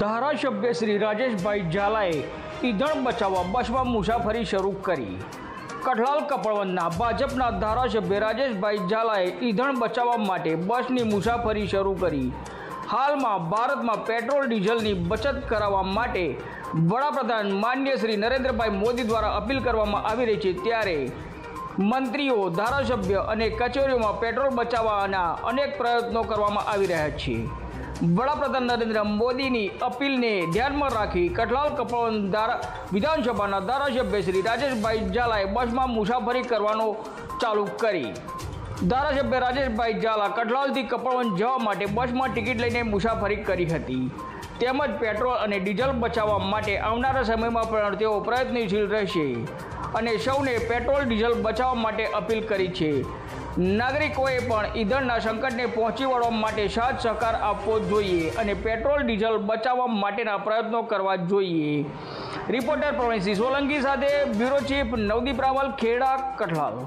ધારાસભ્ય શ્રી રાજેશભાઈ ઝાલાએ ઈંધણ બચાવવા બસમાં મુસાફરી શરૂ કરી। કઠલાલ કપડવંતના ભાજપના ધારાસભ્ય રાજેશભાઈ ઝાલાએ ઈંધણ બચાવવા માટે બસની મુસાફરી શરૂ કરી। હાલમાં ભારતમાં પેટ્રોલ ડીઝલની બચત કરાવવા માટે વડાપ્રધાન માનનીય શ્રી નરેન્દ્રભાઈ મોદી દ્વારા અપીલ કરવામાં આવી રહી છે, ત્યારે મંત્રીઓ, ધારાસભ્ય અને કચેરીઓમાં પેટ્રોલ બચાવવાના અનેક પ્રયત્નો કરવામાં આવી રહ્યા છે। વડાપ્રધાન નરેન્દ્ર મોદીની અપીલને ધ્યાનમાં રાખી કઠલાલ કપડવંત વિધાનસભાના ધારાસભ્ય શ્રી રાજેશભાઈ ઝાલાએ બસમાં મુસાફરી કરવાનો ચાલુ કરી। ધારાસભ્ય રાજેશભાઈ ઝાલા કઠલાલથી કપડવંત જવા માટે બસમાં ટિકિટ લઈને મુસાફરી કરી હતી, તેમજ પેટ્રોલ અને ડીઝલ બચાવવા માટે આવનારા સમયમાં પણ તેઓ પ્રયત્નશીલ રહેશે અને સૌને પેટ્રોલ ડીઝલ બચાવવા માટે અપીલ કરી છે। નાગરિકોએ પણ ઈંધણના સંકટને પહોંચી વળવા માટે સાથ સહકાર આપવો જોઈએ અને પેટ્રોલ ડીઝલ બચાવવા માટેના પ્રયત્નો કરવા જોઈએ। રિપોર્ટર પ્રવીણસિંહ સોલંકી સાથે બ્યુરો ચીફ નવદીપ રાવલ, ખેડા, કઠલાલ।